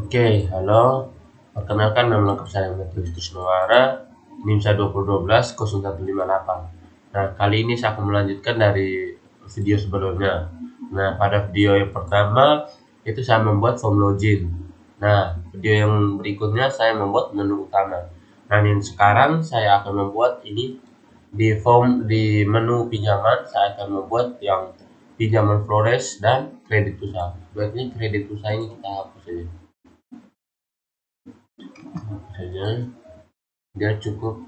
Oke, halo. Perkenalkan nama lengkap saya Matius Trisnowara, NIM 2012 0158. Nah, kali ini saya akan melanjutkan dari video sebelumnya. Nah, pada video yang pertama itu saya membuat form login. Nah, video yang berikutnya saya membuat menu utama. Nah, yang sekarang saya akan membuat ini di menu pinjaman. Saya akan membuat yang pinjaman Flores dan kredit usaha. Berarti kredit usaha ini kita hapus saja. Dia cukup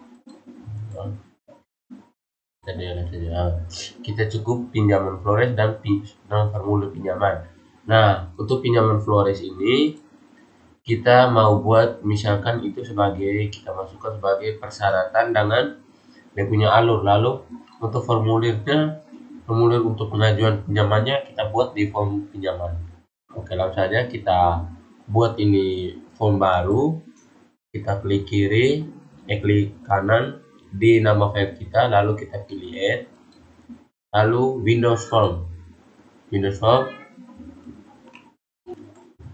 kita cukup pinjaman Flores dan formulir pinjaman. Nah, untuk pinjaman Flores ini kita mau buat misalkan itu sebagai kita masukkan sebagai persyaratan dengan dia punya alur. Lalu untuk formulir untuk pengajuan pinjamannya kita buat di form pinjaman. Oke, langsung saja kita buat ini form baru. Kita klik kiri, klik kanan di nama file kita, lalu kita pilih add, lalu Windows Form.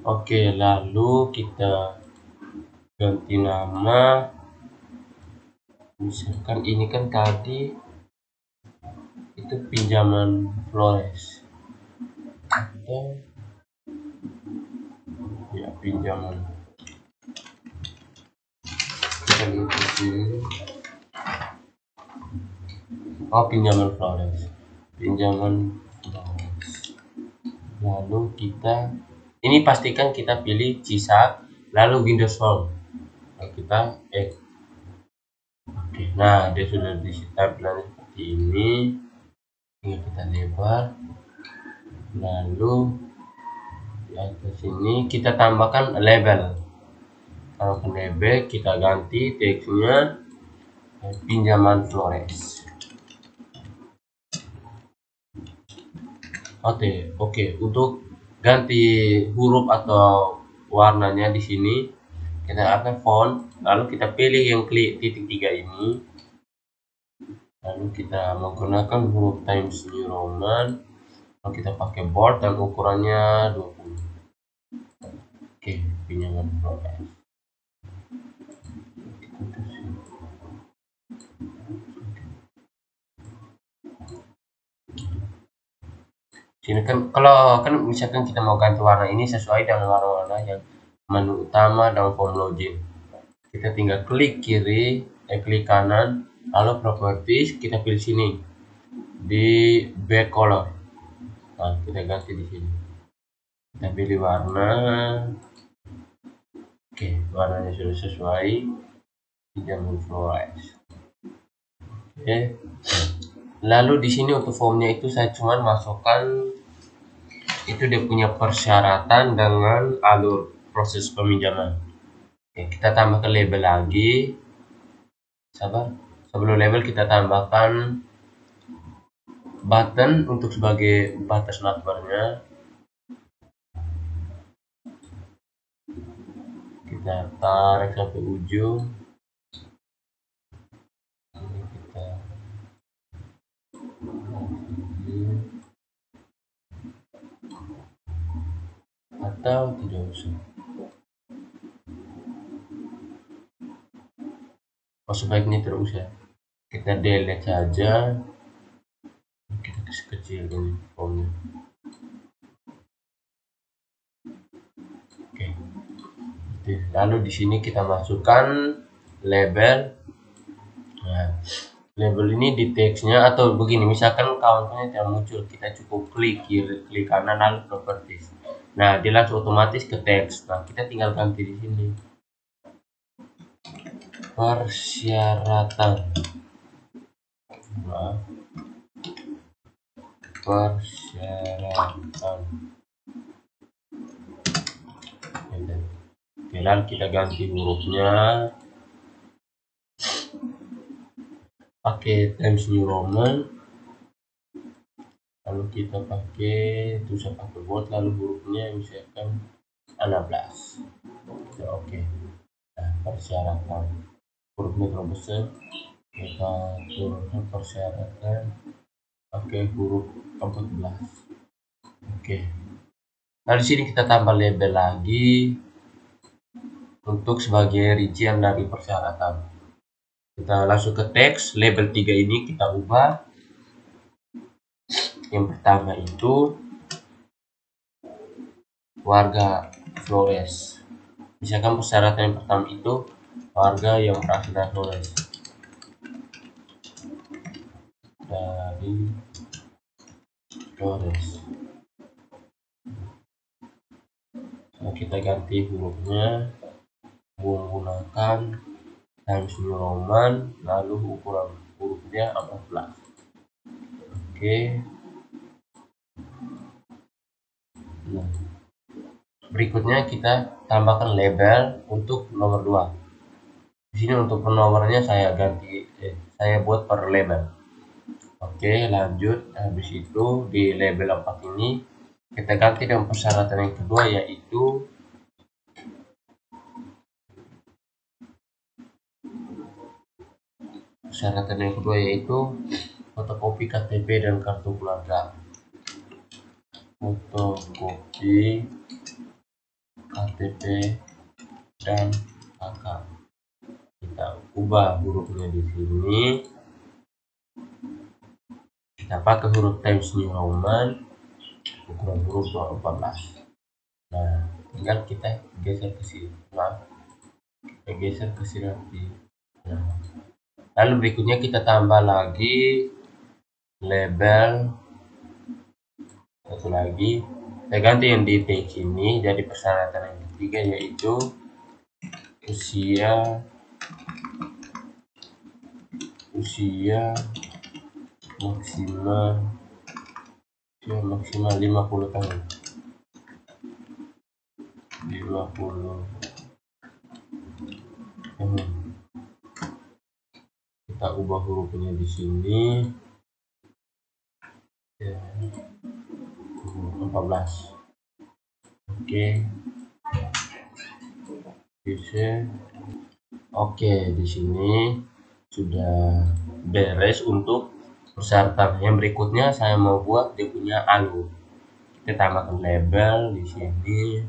Oke, lalu kita ganti nama. Misalkan ini kan tadi itu pinjaman Flores atau ya pinjaman. Kita lihat di sini. Oh, pinjaman Flores. Lalu kita ini pastikan kita pilih Cisak, lalu Windows Form. Nah, kita Oke, nah dia sudah tampilan seperti ini. Tinggal kita lebar, lalu di atas sini kita tambahkan label. Kita ganti teksnya pinjaman Flores. Oke, untuk ganti huruf atau warnanya di sini kita akan font, lalu kita pilih yang klik titik 3 ini, lalu kita menggunakan huruf Times New Roman, lalu kita pakai bold dan ukurannya 20. Oke, pinjaman Flores. Sini kan kalau kan misalkan kita mau ganti warna ini sesuai dengan warna-warna yang menu utama dan form login. Kita tinggal klik kiri, klik kanan, lalu properties, kita pilih sini di back color. Nah, kita ganti di sini. Kita pilih warna. Oke, warnanya sudah sesuai. Pinjaman Flores. Oke. Lalu di sini untuk formnya itu saya cuma masukkan itu dia punya persyaratan dengan alur proses peminjaman. Oke, kita tambahkan label lagi. Sabar. Sebelum label kita tambahkan button untuk sebagai batas navbarnya. Kita tarik sampai ujung. Atau tidak usah. Sebaiknya tidak usah. Kita delete saja. Kita kasih kecil ini formnya. Oke. Lalu di sini kita masukkan label. Nah, label ini di teksnya atau begini, misalkan kawannya tidak muncul, kita cukup klik kiri, klik kanan, lalu properties. Nah, dia langsung otomatis ke teks. Nah, kita tinggal ganti di sini persyaratan. Nah, persyaratan. Oke, lalu kita ganti hurufnya pakai Times New Roman, lalu kita pakai tulisan pakai bold, lalu hurufnya misalkan 16. Oke. Nah, persyaratan hurufnya terlalu besar, kita turunkan persyaratan pakai huruf 14. Oke. Nah, di sini kita tambah label lagi. untuk sebagai rincian dari persyaratan. Kita langsung ke teks. Label 3 ini kita ubah. Yang pertama itu warga Flores. Misalkan persyaratan yang pertama itu warga yang berasal dari Flores. Dari Flores. Nah, kita ganti hurufnya menggunakan Times New Roman, lalu ukuran hurufnya 14. Oke. Nah, berikutnya kita tambahkan label untuk nomor 2. Di sini untuk nomornya saya ganti, saya buat per label. Oke, lanjut. Habis itu di label 4 ini kita ganti dengan persyaratan yang kedua, yaitu fotokopi KTP dan kartu keluarga. Fotokopi KTP dan KK. Kita ubah hurufnya di sini. Kita pakai huruf Times New Roman, ukuran huruf 14. Nah, tinggal kita geser ke sini. Kita geser ke sini nanti. Nah, lalu berikutnya kita tambah lagi label satu lagi. Saya ganti yang di teks ini jadi persyaratan yang ketiga, yaitu usia maksimal 50 tahun. 50 tahun. Kita ubah hurufnya di sini. 14. Oke. Oke, di sini sudah beres untuk persyaratan. Yang berikutnya saya mau buat dia punya alur. Kita tambahkan label di sini.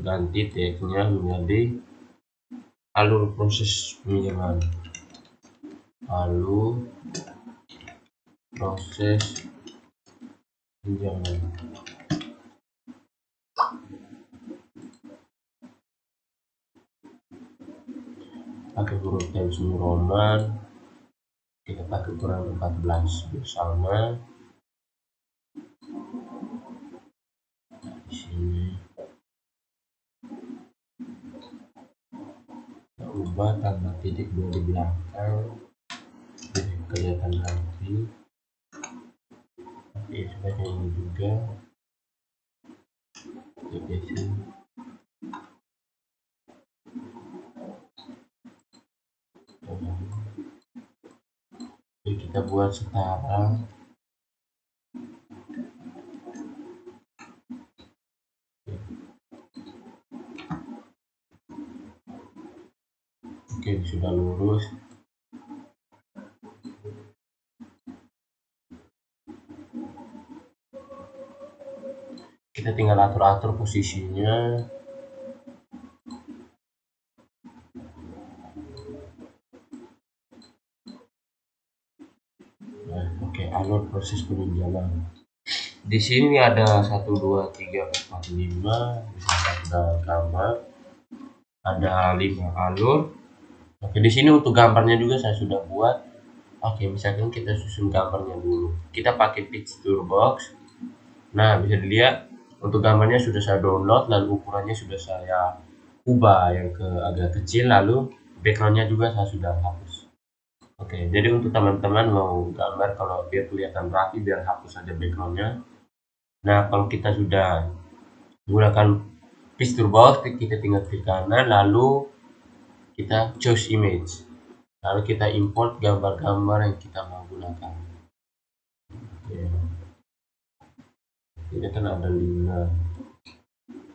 Ganti teksnya menjadi alur proses pinjaman. Alur proses pinjaman. Pakai huruf Times New Roman. Kita pakai ukuran 14 bersama. Di sini kita ubah tambah titik 2 di belakang biar kelihatan rapi. Oke, seperti ini juga. Oke, kita buat setara. Oke, sudah lurus. Kita tinggal atur-atur posisinya. Nah, oke, alur proses peminjaman. Di sini ada 1, 2, 3, 4, 5. Bisa kita gambar. Ada 5 alur. Oke, di sini untuk gambarnya juga saya sudah buat. Oke, misalkan kita susun gambarnya dulu. Kita pakai Picture Box. Nah, bisa dilihat untuk gambarnya sudah saya download, lalu ukurannya sudah saya ubah yang ke agak kecil, lalu backgroundnya juga saya sudah hapus. Oke, jadi untuk teman-teman mau gambar kalau biar kelihatan rapi, biar hapus saja backgroundnya. Nah, kalau kita sudah menggunakan Picture Box, kita tinggal klik kanan, lalu kita choose image, lalu kita import gambar-gambar yang kita mau gunakan. Oke. Ini kan ada 5,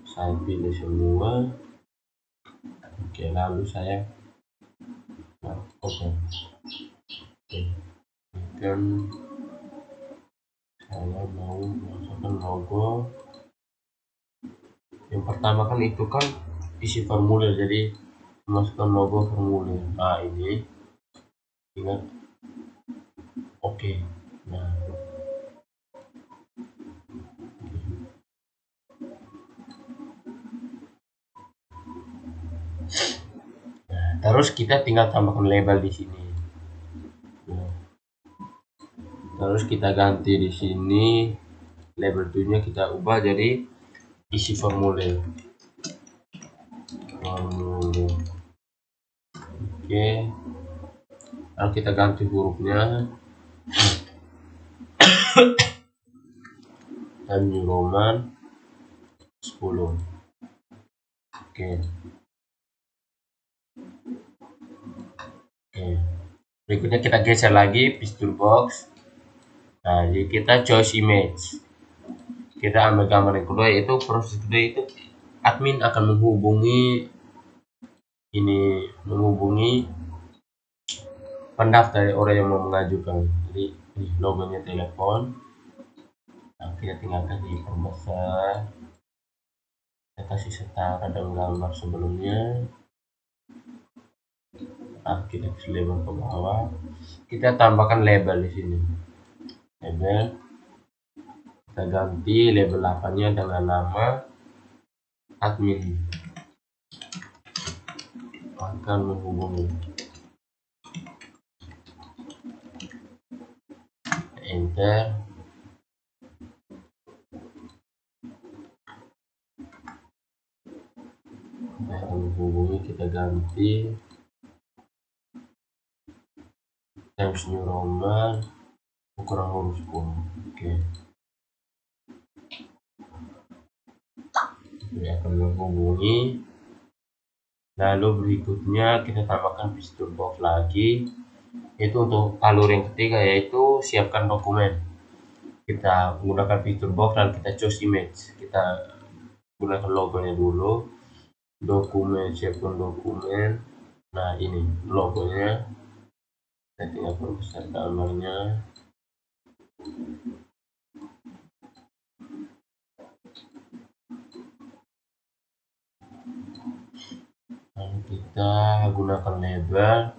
saya pilih semua. Oke, lalu saya oke, dan saya mau masukkan logo. Yang pertama kan itu kan isi formulir, jadi masukkan logo formulir. Nah ini ingat, oke. Nah terus kita tinggal tambahkan label di sini. Nah, terus kita ganti di sini label 2-nya kita ubah jadi isi formulir. Oke, lalu kita ganti hurufnya Times New Roman 10. Oke. Berikutnya kita geser lagi pixel box. Nah, jadi kita choose image. Kita ambil gambar yang kedua, yaitu proses kedua itu admin akan menghubungi pendaftar, orang yang mau mengajukan. Jadi ini logonya telepon. Nah, kita tinggal kasih perbesar, kita kasih setara dengan gambar sebelumnya. Nah, kita kasih label ke bawah. Kita tambahkan label di sini. Label, kita ganti label 8-nya dengan nama admin akan menghubungi. Enter. Akan menghubungi, kita ganti Times New Roman ukuran huruf 10. Oke. Ini akan menghubungi. Lalu berikutnya kita tambahkan pixel box lagi, itu untuk alur yang ketiga, yaitu siapkan dokumen. Kita menggunakan pixel box dan kita choose image. Kita gunakan logonya dulu, dokumen, siapkan dokumen. Nah ini logonya, kita tinggal perbesar gambarnya. Lalu kita gunakan label,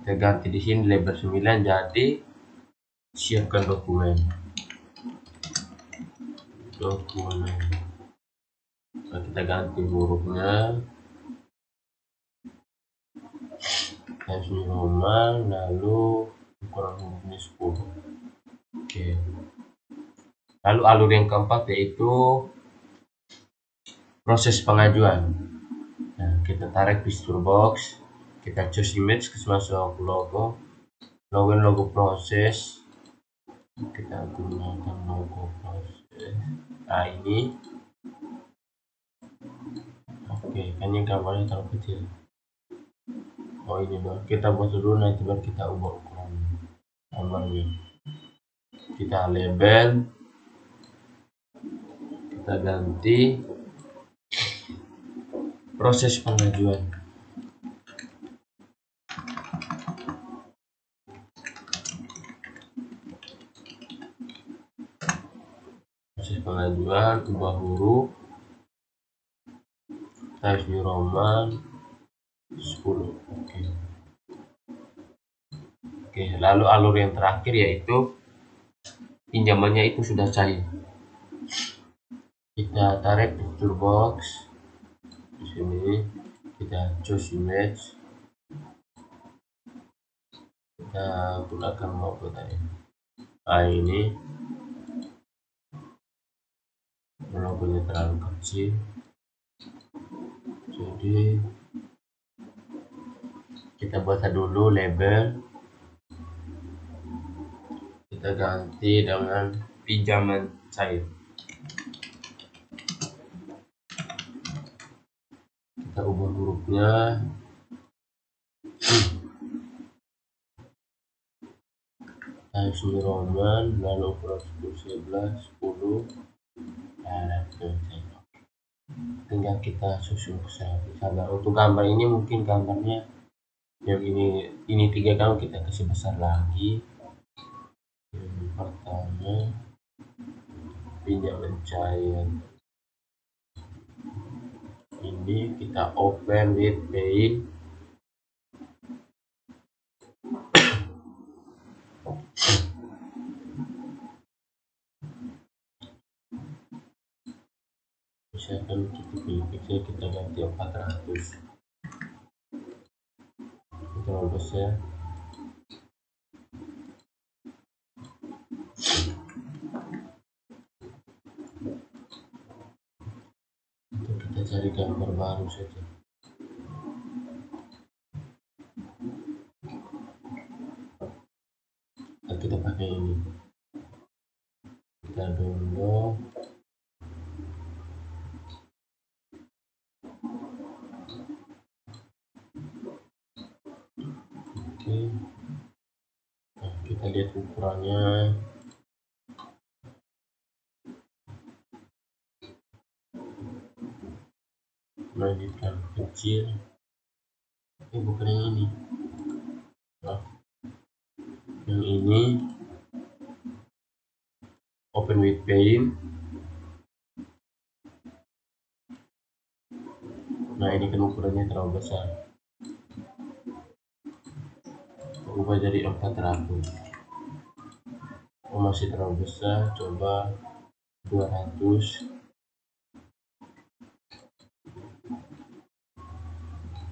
kita ganti di sini label 9 jadi siapkan dokumen. Nah, kita ganti hurufnya Times New Roman, lalu ukuran hurufnya 10. Oke. Lalu alur yang keempat yaitu proses pengajuan. Nah, kita tarik pixel box, kita choose image, masuk logo proses, kita gunakan logo proses. Nah ini, oke, kayaknya gambarnya terlalu kecil. Oh ini baru kita buat dulu, nanti baru kita ubah ukuran gambarnya. Kita label, kita ganti proses pengajuan. Proses pengajuan, ubah huruf Times New Roman 10. Oke, lalu alur yang terakhir yaitu pinjamannya itu sudah cair. Kita tarik picture box di sini, kita choose image, kita gunakan logo tadi. Nah ini logonya terlalu kecil, jadi kita buat dulu label, kita ganti dengan pinjaman cair. Kita ubah hurufnya Times New Roman, lalu ukuran 11, 10. Nah, tinggal kita susun sabar. Untuk gambar ini mungkin gambarnya yang ini 3 gambar kita kasih besar lagi. Yang pertama pinjaman cair, ini, kita open with paint. Misalkan kita pilih pixel, kita ganti 400, terlalu besar. Untuk kita cari gambar baru saja. Nah, kita pakai ini, kita download. Oke, nah, kita lihat ukurannya. Nah, ini terlalu kecil. Ini bukan yang ini. Nah, yang ini open with paint. Nah, ini kan ukurannya terlalu besar, ubah jadi 400. Oh, masih terlalu besar, coba 200.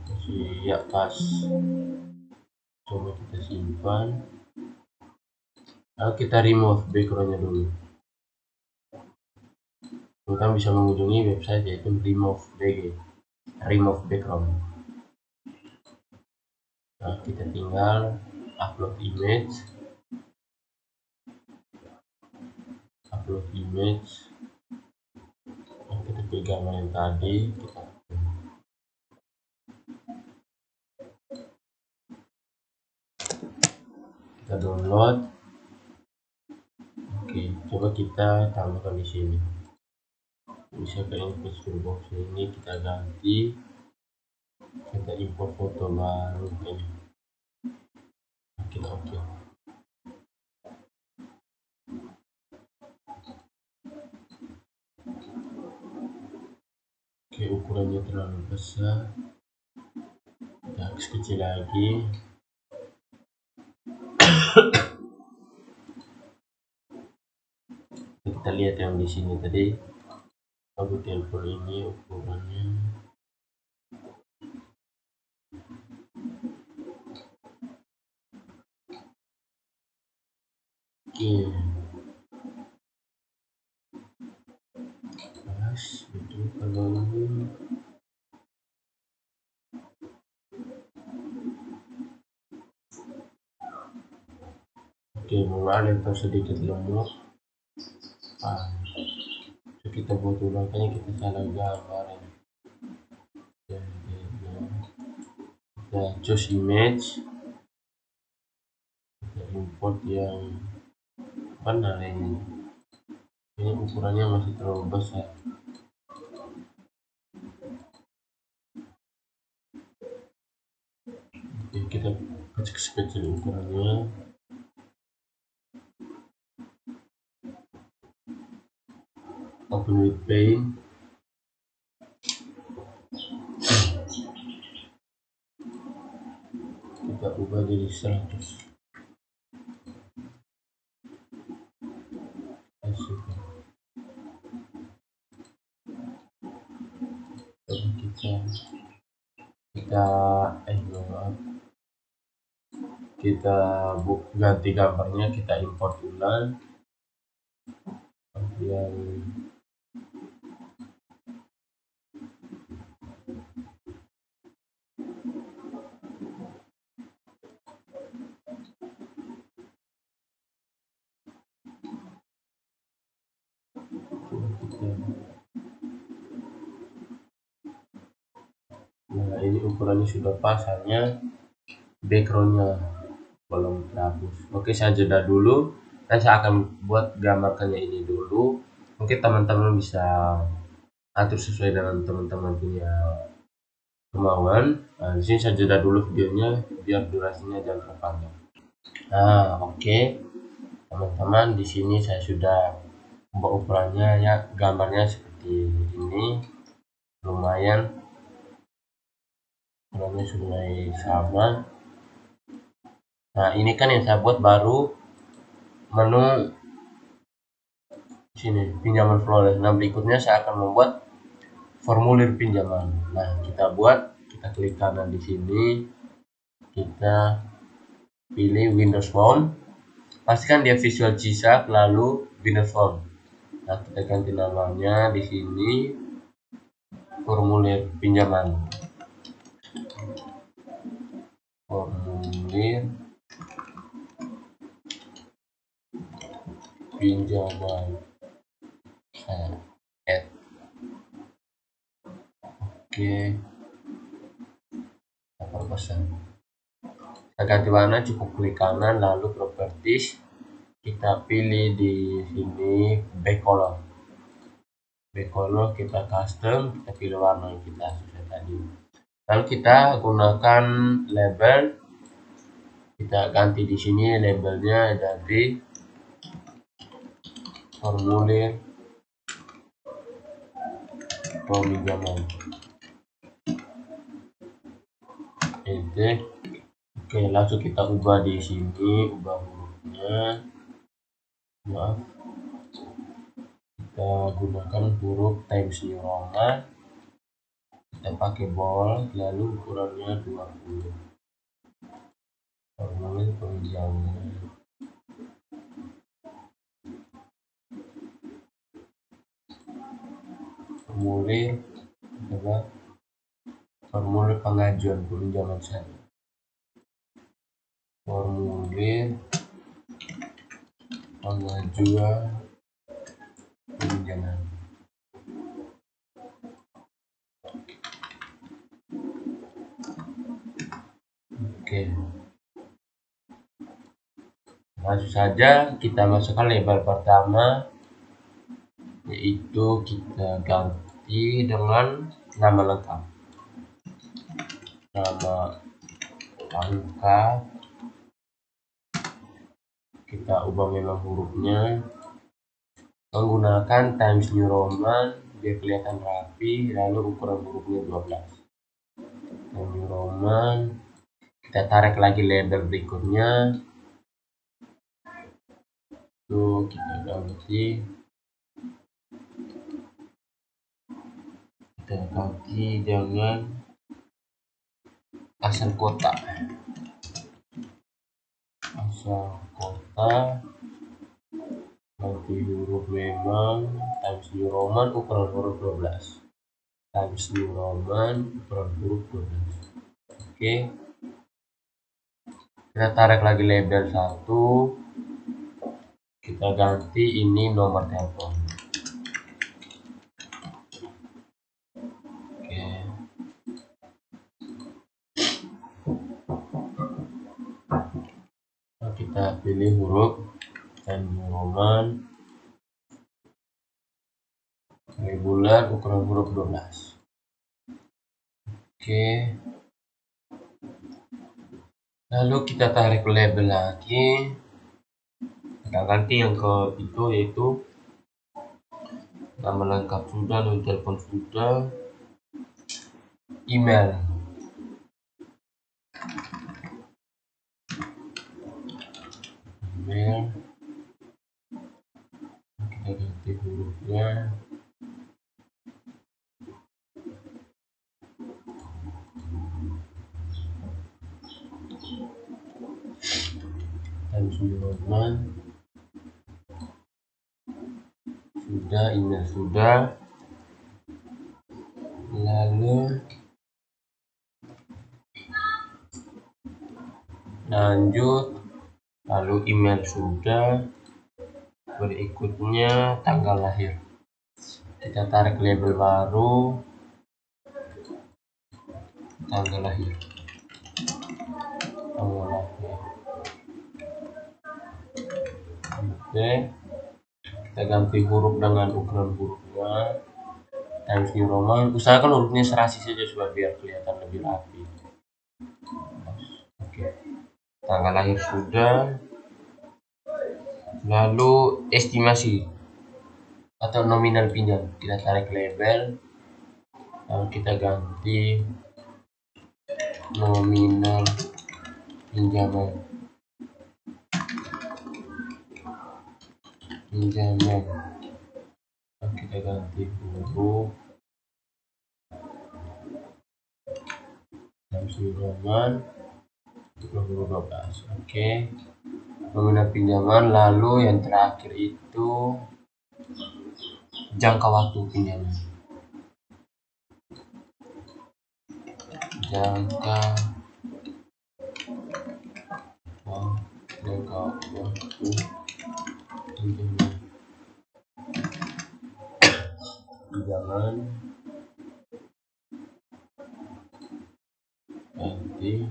Masih ya pas, coba kita simpan. Lalu kita remove backgroundnya dulu. Kita bisa mengunjungi website yaitu remove background. Nah, kita tinggal upload image. Nah, kita pilih gambar yang tadi, kita download. Oke, coba kita tambahkan di sini. Misalkan ini toolbox ini kita ganti, kita import foto baru ini. Kita oke. Oke, ukurannya terlalu besar, kita harus kecil lagi. Kita lihat yang di sini tadi, aku telepon ini ukurannya. Oke, pas betul kalau ini. Oke, mulai yang sedikit lemot. So kita buat ulang, kayaknya kita salah gambar ini. Kita choose image, kita import yang benar ini ukurannya masih terlalu besar. Oke, kita kecil ukurannya. Open with paint. Kita ubah jadi 100. Kita ganti gambarnya, kita import ulang. Kemudian nah, ini ukurannya sudah pas, hanya backgroundnya belum terhapus. Oke, saya jeda dulu dan saya akan buat gambarkannya ini dulu. Mungkin teman-teman bisa atur sesuai dengan teman-teman punya kemauan. Nah, di sini saya jeda dulu videonya biar durasinya jangan terlalu panjang. Nah, oke. Teman-teman, di sini saya sudah membuat ukurannya, ya gambarnya seperti ini, lumayan. ukurannya sudah sama. Nah, ini kan yang saya buat baru menu sini pinjaman Flores. Nah, berikutnya saya akan membuat formulir pinjaman. Nah, kita klik kanan di sini, kita pilih Windows Phone, pastikan dia Visual C#, lalu Windows Phone. Nah, kita ganti namanya di sini formulir pinjaman. Formulir pinjaman. Oke, pesan. Kita ganti warna, cukup klik kanan lalu properties, kita pilih di sini backcolor. Backcolor kita custom, kita pilih warna yang kita sesuai tadi. Lalu kita gunakan label, kita ganti di sini labelnya dari formulir peminjaman. Oke, langsung kita ubah di sini, ubah hurufnya. Maaf, kita gunakan huruf Times New Roman, kita pakai bold, lalu ukurannya 20. Formulir peminjaman. Formulir pengajuan pinjaman saya. Formulir pengajuan pinjaman. Oke. Langsung saja kita masukkan label pertama, yaitu kita ganti dengan nama lengkap. Kita ubah memang hurufnya menggunakan Times New Roman biar kelihatan rapi, lalu ukuran hurufnya 12. Times New Roman, kita tarik lagi label berikutnya, tuh kita ganti dengan asal kota, ganti huruf memang Times New Roman ukuran huruf 12, Times New Roman ukuran huruf 12. Oke, kita tarik lagi label 1, kita ganti ini nomor telepon. Kita pilih huruf Times New Roman regular ukuran huruf 12. Oke, lalu kita tarik label lagi, kita ganti yang ke itu, yaitu nama lengkap sudah, nomor telepon sudah, email. Kita ganti hurufnya, Times New Roman sudah, email sudah, lalu lanjut, lalu email sudah, berikutnya tanggal lahir. Kita tarik label baru, tanggal lahir. Oke, kita ganti huruf dengan ukuran hurufnya Times New Roman. Usahakan hurufnya serasi saja supaya biar kelihatan lebih rapi. Oke, tanggal lahir sudah, lalu estimasi atau nominal pinjam, kita tarik label, lalu kita ganti nominal pinjaman kita ganti huruf Syamsul Roman 2012. Oke, nominal pinjaman. Lalu yang terakhir itu jangka waktu pinjaman. Jangka waktu pinjaman nanti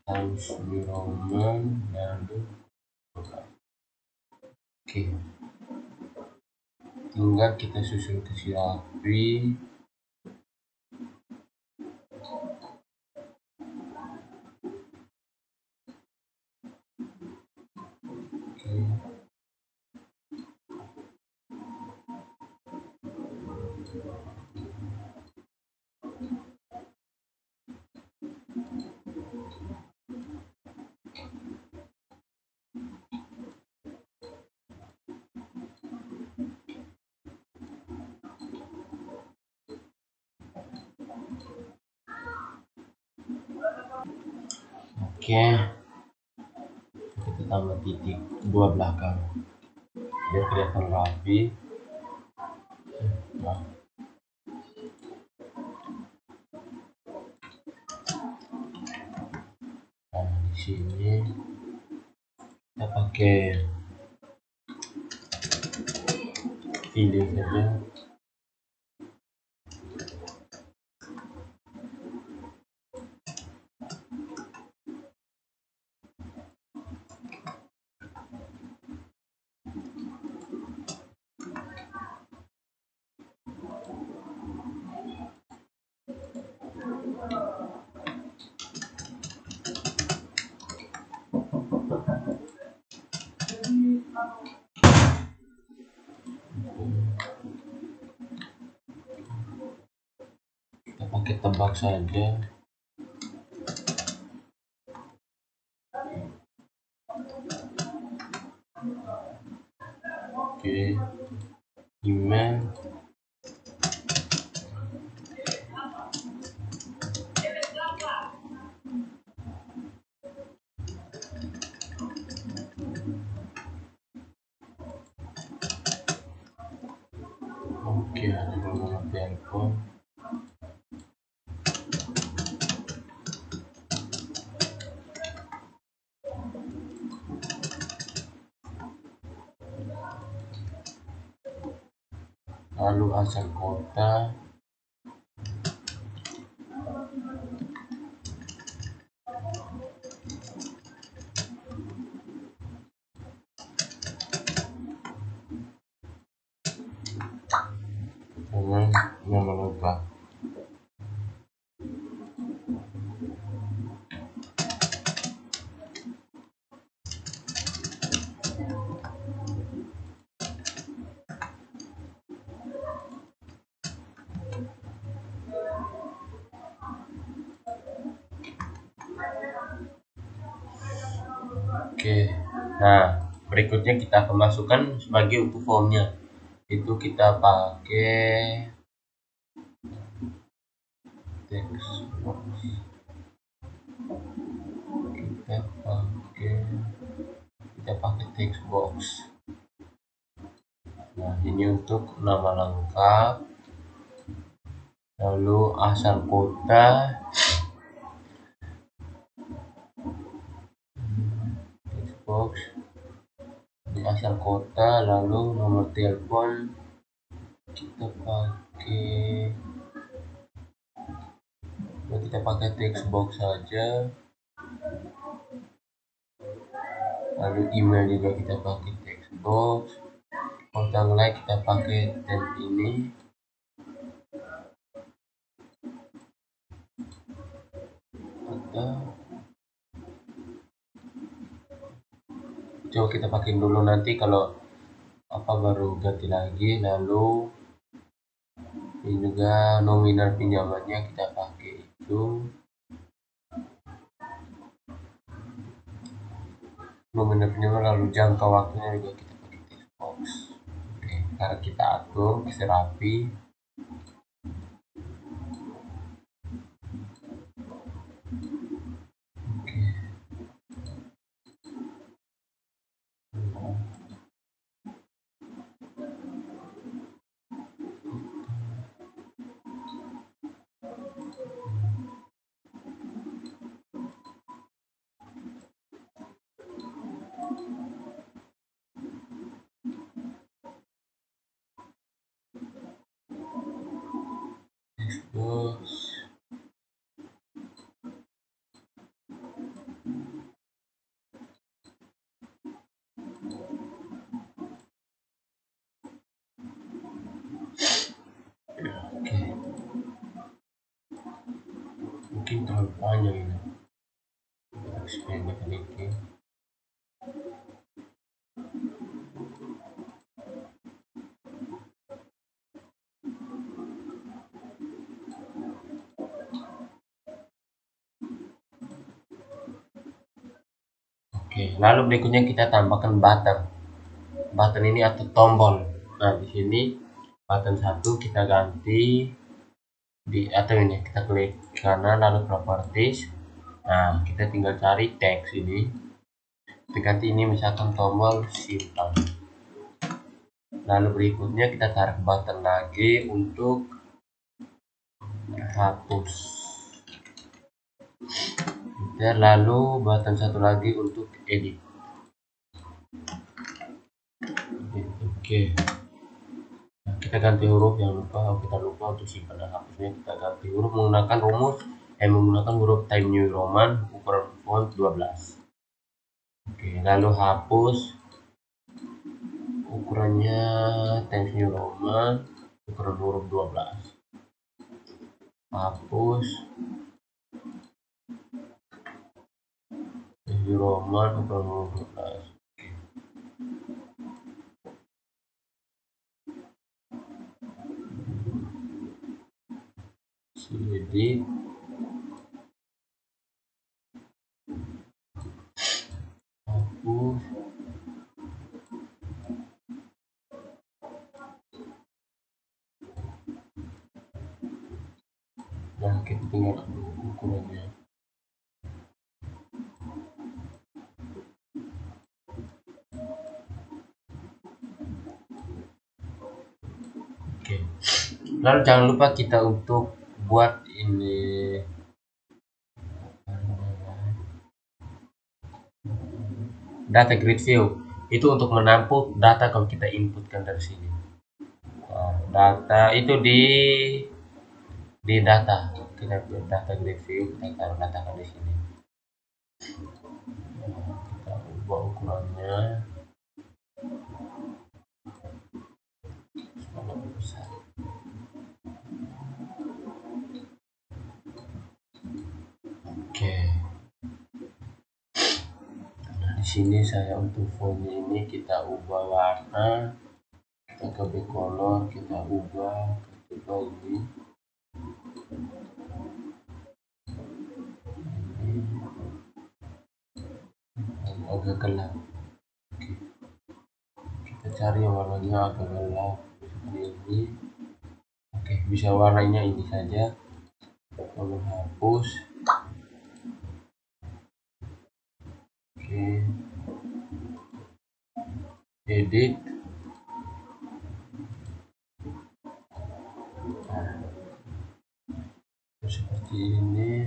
harus Roman lalu oke, tinggal kita susun ke si rapi. Oke, kita tambah titik 2 belakang biar kelihatan rapi. Nah, di sini kita pakai pilih saja. Kita pakai tebak saja. Oke, email. Oke, ada nomor telepon. Lalu asal kota. Jangan lupa. Oke, nah berikutnya kita akan masukkan sebagai untuk formnya. Itu kita pakai text box. Kita pakai text box. Nah, ini untuk nama lengkap. Lalu asal kota. Text box. Di asal kota, lalu nomor telepon kita pakai text box saja. Lalu email juga kita pakai text box. Kontak like kita pakai temp ini. Atau coba kita pakai dulu, nanti kalau apa baru ganti lagi. Lalu ini juga nominal pinjamannya kita pakai itu. nominal pinjaman, lalu jangka waktunya juga kita pakai text box. Oke, sekarang kita atur bisa rapi. Oke. Terus oke, mungkin terlalu panjang ini, kita harus pendek sedikit. Oke, lalu berikutnya kita tambahkan button. Button ini atau tombol. Nah, di sini button 1 kita ganti di atau ini kita klik kanan lalu properties. Nah, kita tinggal cari teks ini. Kita ganti ini misalkan tombol simpan. Lalu berikutnya kita tarik button lagi untuk hapus. Dan lalu button satu lagi untuk edit. Oke. Nah, kita ganti huruf, yang kita lupa untuk simpan dan hapusnya, kita ganti huruf menggunakan menggunakan huruf Times New Roman ukuran font 12. Oke, lalu hapus ukurannya Times New Roman ukuran huruf 12. Hapus Times New Roman ukuran huruf 12. Edit. Hapus. Nah, kita tinggal ukurannya. Oke. Lalu jangan lupa kita untuk buat ini data grid view. Itu untuk menampung data kalau kita inputkan dari sini. Nah, data itu di data, kita buat data grid view, kita taruh data di sini. Nah, kita ubah ukurannya supaya lebih besar. Oke. Nah, di sini saya untuk fontnya ini kita ubah warna, kita ke backcolor, kita ubah ini. Agak gelap. Oke. Kita cari warnanya agak gelap seperti ini. Oke, bisa warnanya ini saja. Lalu hapus. Oke. Edit. Nah, seperti ini.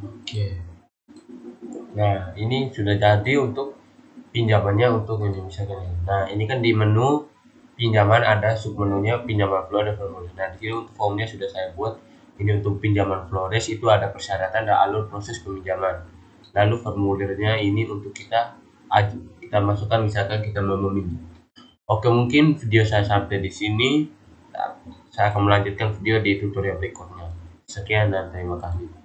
Oke. Nah, ini sudah jadi untuk pinjamannya untuk ini misalkan ini. Nah, ini kan di menu pinjaman ada submenunya pinjaman Flores dan Flores. Nah, di sini untuk formnya sudah saya buat. Ini untuk pinjaman Flores itu ada persyaratan dan alur proses peminjaman. Lalu formulirnya ini untuk kita masukkan misalkan kita mau meminjam. Oke, mungkin video saya sampai di sini. Saya akan melanjutkan video di tutorial berikutnya. Sekian dan terima kasih.